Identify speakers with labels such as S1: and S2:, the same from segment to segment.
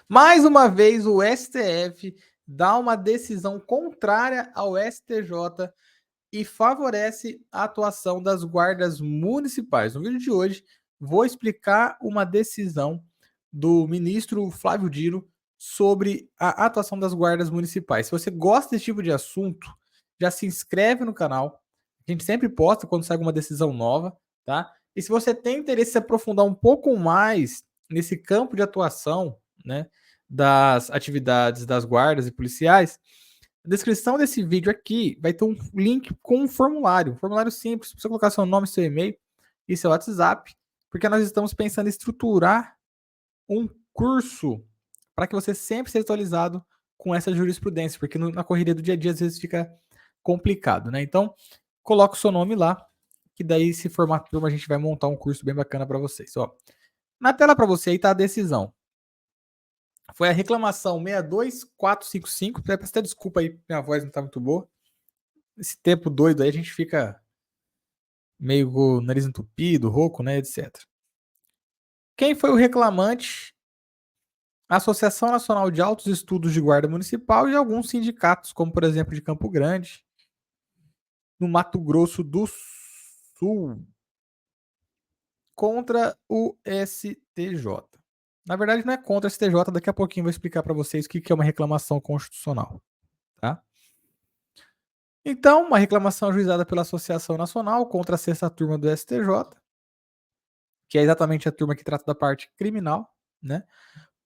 S1: Mais uma vez, o STF dá uma decisão contrária ao STJ e favorece a atuação das guardas municipais. No vídeo de hoje, vou explicar uma decisão do ministro Flávio Dino sobre a atuação das guardas municipais. Se você gosta desse tipo de assunto, já se inscreve no canal. A gente sempre posta quando sai alguma decisão nova, tá? E se você tem interesse em se aprofundar um pouco mais nesse campo de atuação, né, das atividades das guardas e policiais, na descrição desse vídeo aqui vai ter um link com um formulário simples, para você colocar seu nome, seu e-mail e seu WhatsApp, porque nós estamos pensando em estruturar um curso para que você sempre seja atualizado com essa jurisprudência, porque na correria do dia a dia às vezes fica complicado, né? Então, coloca o seu nome lá, que daí se formar turma a gente vai montar um curso bem bacana para vocês, ó. Na tela para você aí tá a decisão. Foi a reclamação 62455. Peço até desculpa aí, minha voz não tá muito boa. Esse tempo doido aí a gente fica meio com o nariz entupido, rouco, né, etc. Quem foi o reclamante? A Associação Nacional de Altos Estudos de Guarda Municipal e alguns sindicatos, como por exemplo de Campo Grande, no Mato Grosso do Sul, contra o STJ. Na verdade, não é contra o STJ, daqui a pouquinho eu vou explicar para vocês o que é uma reclamação constitucional, tá? Então, uma reclamação ajuizada pela Associação Nacional contra a sexta turma do STJ, que é exatamente a turma que trata da parte criminal, né?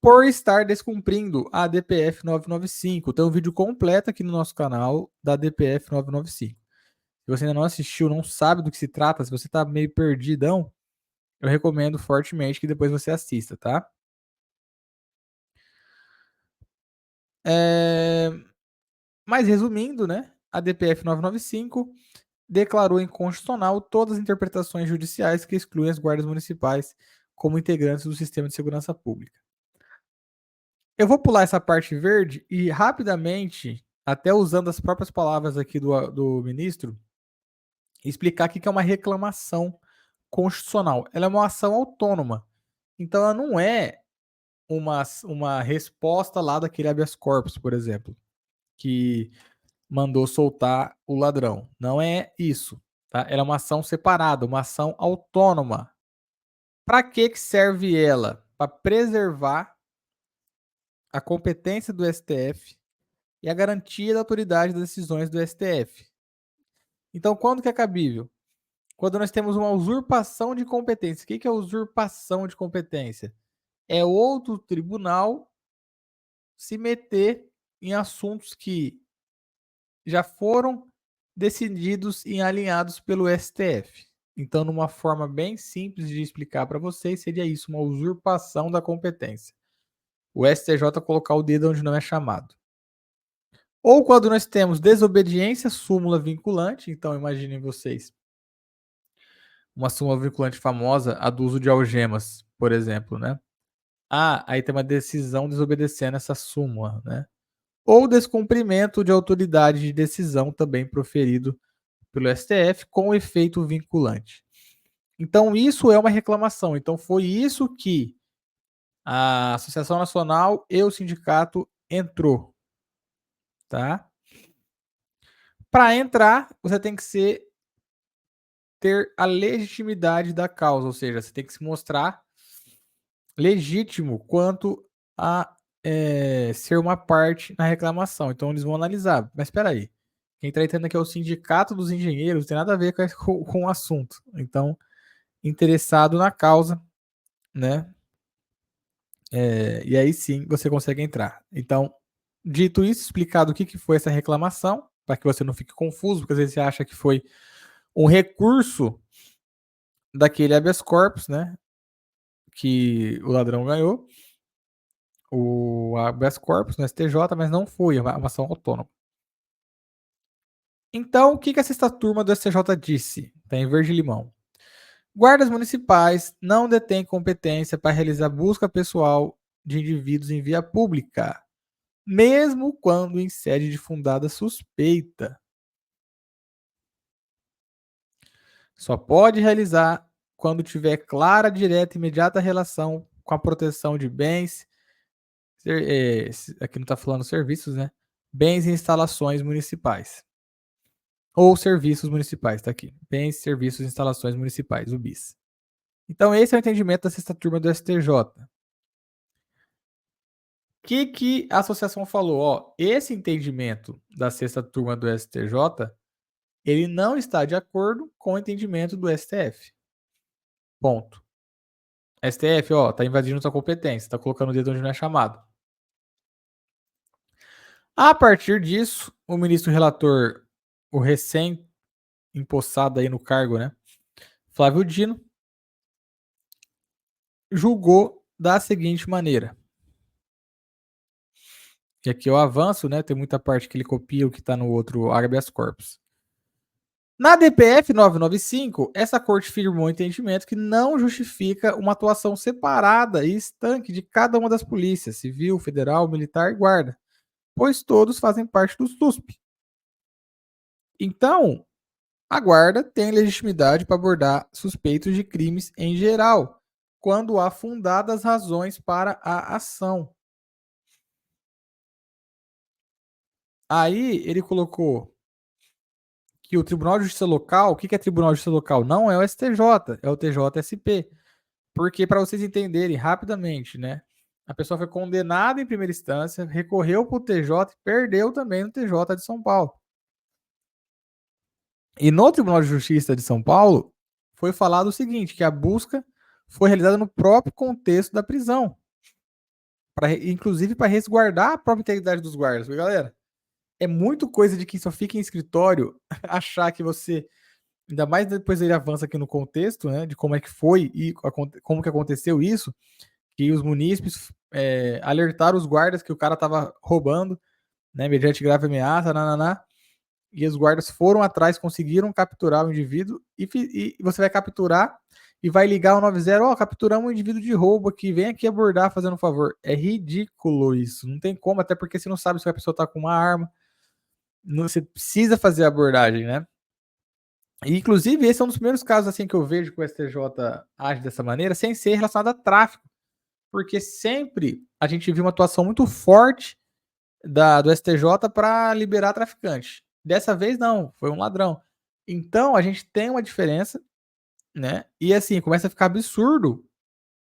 S1: Por estar descumprindo a DPF 995. Tem um vídeo completo aqui no nosso canal da DPF 995. Se você ainda não assistiu, não sabe do que se trata, se você tá meio perdidão, eu recomendo fortemente que depois você assista, tá? Mas resumindo, né? A DPF 995 declarou inconstitucional todas as interpretações judiciais que excluem as guardas municipais como integrantes do sistema de segurança pública. Eu vou pular essa parte verde e rapidamente, até usando as próprias palavras aqui do ministro, explicar o que é uma reclamação constitucional. Ela é uma ação autônoma. Então, ela não é uma resposta lá daquele habeas corpus, por exemplo, que mandou soltar o ladrão. Não é isso. Tá? Ela é uma ação separada, uma ação autônoma. Para que serve ela? Para preservar a competência do STF e a garantia da autoridade das decisões do STF. Então, quando que é cabível? Quando nós temos uma usurpação de competência. O que é usurpação de competência? É outro tribunal se meter em assuntos que já foram decididos e alinhados pelo STF. Então, numa forma bem simples de explicar para vocês, seria isso, uma usurpação da competência. O STJ colocar o dedo onde não é chamado. Ou quando nós temos desobediência súmula vinculante, então imaginem vocês, uma súmula vinculante famosa, a do uso de algemas, por exemplo, né? Ah, aí tem uma decisão desobedecendo essa súmula, né? Ou descumprimento de autoridade de decisão também proferido pelo STF com efeito vinculante. Então, isso é uma reclamação. Então, foi isso que a Associação Nacional e o sindicato entrou, tá? Para entrar, você tem que ter a legitimidade da causa, ou seja, você tem que se mostrar legítimo quanto a ser uma parte na reclamação. Então, eles vão analisar. Mas espera aí, quem está entrando aqui é o Sindicato dos Engenheiros, não tem nada a ver com o assunto. Então, interessado na causa, né? E aí sim você consegue entrar. Então, dito isso, explicado o que foi essa reclamação, para que você não fique confuso, porque às vezes você acha que foi um recurso daquele habeas corpus, né? Que o ladrão ganhou, o habeas corpus no STJ, mas não foi uma ação autônoma. Então, o que essa sexta turma do STJ disse? Está em verde limão. Guardas municipais não detêm competência para realizar busca pessoal de indivíduos em via pública, mesmo quando em sede de fundada suspeita. Só pode realizar quando tiver clara, direta e imediata relação com a proteção de bens, Aqui não está falando serviços, né? Bens e instalações municipais. Ou serviços municipais, tá aqui. Bens, serviços e instalações municipais, o BIS. Então, esse é o entendimento da sexta turma do STJ. O que a associação falou? Ó, esse entendimento da sexta turma do STJ, ele não está de acordo com o entendimento do STF. Ponto. STF, ó, tá invadindo sua competência, tá colocando o dedo onde não é chamado. A partir disso, o ministro relator, o recém-empossado aí no cargo, né, Flávio Dino, julgou da seguinte maneira. E aqui eu avanço, né, tem muita parte que ele copia o que está no outro habeas corpus. Na DPF 995, essa corte firmou o entendimento que não justifica uma atuação separada e estanque de cada uma das polícias, civil, federal, militar e guarda, pois todos fazem parte do SUSP. Então, a guarda tem legitimidade para abordar suspeitos de crimes em geral, quando há fundadas razões para a ação. Aí ele colocou que o Tribunal de Justiça Local, o que é Tribunal de Justiça Local? Não é o STJ, é o TJSP. Porque, para vocês entenderem rapidamente, né? A pessoa foi condenada em primeira instância, recorreu para o TJ e perdeu também no TJ de São Paulo. E no Tribunal de Justiça de São Paulo, foi falado o seguinte, que a busca foi realizada no próprio contexto da prisão. Inclusive para resguardar a própria integridade dos guardas. Porque, galera, é muito coisa de quem só fica em escritório achar que você, ainda mais depois ele avança aqui no contexto, né, de como é que foi e como que aconteceu isso, que os munícipes alertaram os guardas que o cara estava roubando, né, mediante grave ameaça, nananá, e os guardas foram atrás, conseguiram capturar o indivíduo, e você vai capturar e vai ligar o 90, ó, capturamos um indivíduo de roubo aqui, vem aqui abordar fazendo um favor. É ridículo isso, não tem como, até porque você não sabe se a pessoa tá com uma arma, você precisa fazer a abordagem, né? E, inclusive, esse é um dos primeiros casos assim que eu vejo que o STJ age dessa maneira, sem ser relacionado a tráfico, porque sempre a gente viu uma atuação muito forte do STJ para liberar traficante. Dessa vez não, foi um ladrão. Então a gente tem uma diferença, né? E assim, começa a ficar absurdo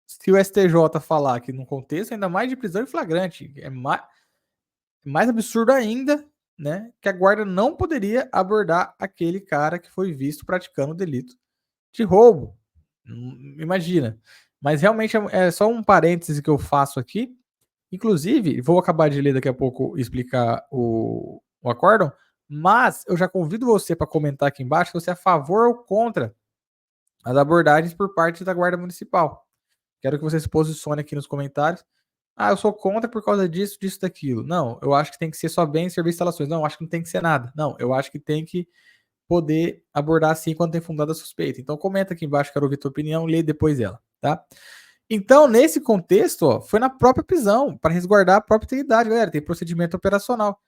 S1: se o STJ falar que num contexto ainda mais de prisão em flagrante, é mais absurdo ainda, né? Que a guarda não poderia abordar aquele cara que foi visto praticando o delito de roubo. Imagina. Mas realmente é só um parêntese que eu faço aqui. Inclusive, vou acabar de ler daqui a pouco e explicar o acórdão, mas eu já convido você para comentar aqui embaixo se você é a favor ou contra as abordagens por parte da Guarda Municipal. Quero que você se posicione aqui nos comentários. Ah, eu sou contra por causa disso, disso, daquilo. Não, eu acho que tem que ser só bem serviço e instalações. Não, eu acho que não tem que ser nada. Não, eu acho que tem que poder abordar assim quando tem fundada suspeita. Então comenta aqui embaixo, quero ouvir tua opinião, lê depois ela, tá? Então, nesse contexto, ó, foi na própria prisão, para resguardar a própria integridade, galera. Tem procedimento operacional.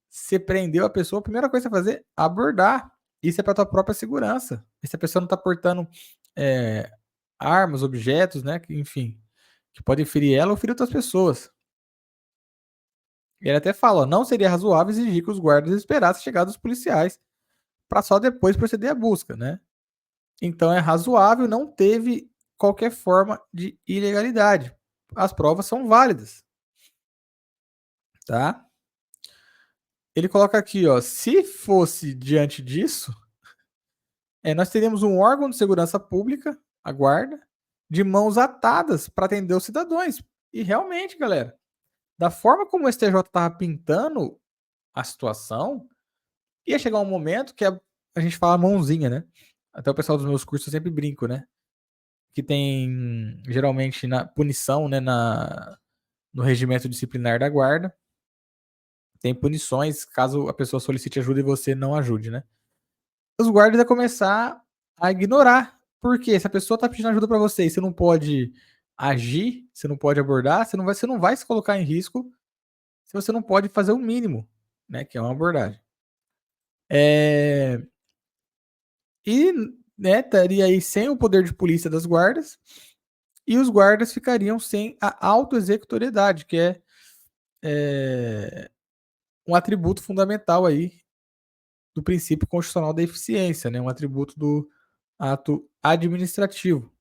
S1: Você prendeu a pessoa, a primeira coisa que você vai fazer é abordar. Isso é para tua própria segurança. E se a pessoa não está portando armas, objetos, né? Enfim, que podem ferir ela ou ferir outras pessoas. Ele até fala, ó, não seria razoável exigir que os guardas esperassem a chegada dos policiais para só depois proceder à busca, né? Então é razoável, não teve qualquer forma de ilegalidade. As provas são válidas, tá? Ele coloca aqui, ó, se fosse diante disso, nós teríamos um órgão de segurança pública, a guarda, de mãos atadas para atender os cidadãos. E realmente, galera, da forma como o STJ estava pintando a situação, ia chegar um momento que a gente fala mãozinha, né? Até o pessoal dos meus cursos eu sempre brinco, né? Que tem geralmente na punição, né, no regimento disciplinar da guarda, tem punições caso a pessoa solicite ajuda e você não ajude, né? Os guardas iam começar a ignorar. Porque se a pessoa tá pedindo ajuda para você e você não pode agir, você não pode abordar, você não vai se colocar em risco se você não pode fazer o mínimo, né? Que é uma abordagem. E, né, estaria aí sem o poder de polícia das guardas e os guardas ficariam sem a autoexecutoriedade, que é um atributo fundamental aí do princípio constitucional da eficiência, né? Um atributo do ato administrativo,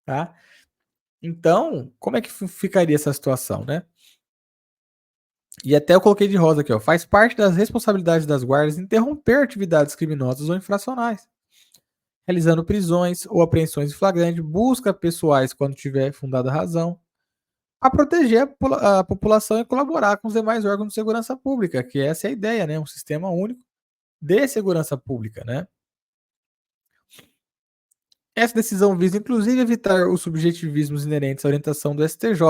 S1: tá? Então, como é que ficaria essa situação, né? E até eu coloquei de rosa aqui, ó. Faz parte das responsabilidades das guardas interromper atividades criminosas ou infracionais, realizando prisões ou apreensões em flagrante, busca pessoais quando tiver fundada razão, a proteger a população e colaborar com os demais órgãos de segurança pública, que essa é a ideia, né? Um sistema único de segurança pública, né? Essa decisão visa, inclusive, evitar os subjetivismos inerentes à orientação do STJ.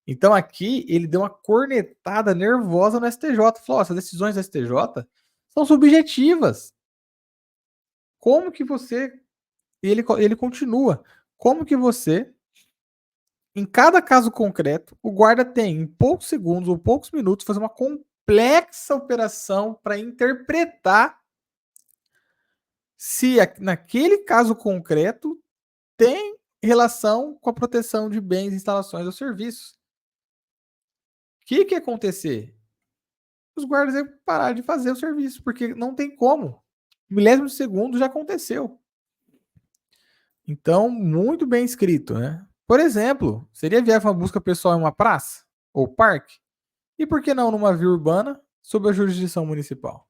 S1: Então, aqui, ele deu uma cornetada nervosa no STJ. Falou: essas decisões do STJ são subjetivas. Como que você. E ele continua. Como que você, em cada caso concreto, o guarda tem, em poucos segundos ou poucos minutos, fazer uma complexa operação para interpretar se naquele caso concreto tem relação com a proteção de bens, instalações ou serviços. O que ia acontecer? Os guardas iam parar de fazer o serviço, porque não tem como. Milésimo de segundo já aconteceu. Então, muito bem escrito, né? Por exemplo, seria viável uma busca pessoal em uma praça ou parque? E por que não numa via urbana sob a jurisdição municipal?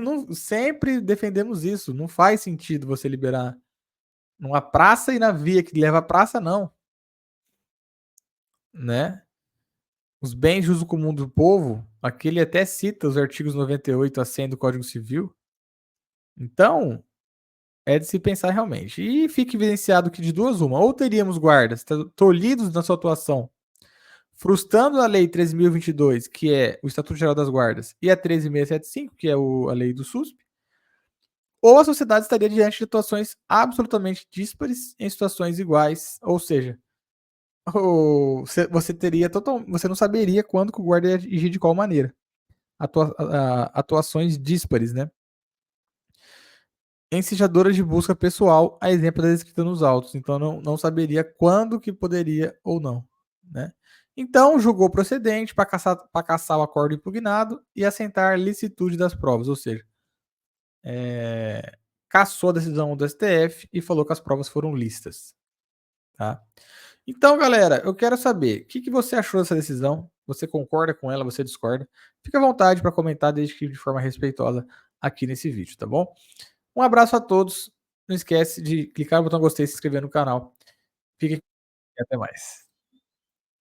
S1: Não, sempre defendemos isso. Não faz sentido você liberar numa praça e na via que leva à praça, não. Né? Os bens de uso comum do povo, aqui ele até cita os artigos 98 a 100 do Código Civil. Então, é de se pensar realmente. E fica evidenciado que de duas uma, ou teríamos guardas tolhidos na sua atuação, frustrando a Lei 13.022, que é o Estatuto Geral das Guardas, e a 13.675, que é a lei do SUSP, ou a sociedade estaria diante de atuações absolutamente díspares em situações iguais, ou seja, você teria você não saberia quando que o guarda ia agir de qual maneira. Atuações díspares, né? Ensejadoras de busca pessoal, a exemplo da descrita nos autos. Então não saberia quando que poderia ou não, né? Então julgou procedente para caçar o acordo impugnado e assentar a licitude das provas, ou seja, cassou a decisão do STF e falou que as provas foram lícitas, tá? Então, galera, eu quero saber o que você achou dessa decisão. Você concorda com ela? Você discorda? Fique à vontade para comentar, desde que de forma respeitosa aqui nesse vídeo, tá bom? Um abraço a todos. Não esquece de clicar no botão gostei e se inscrever no canal. Fique e até mais.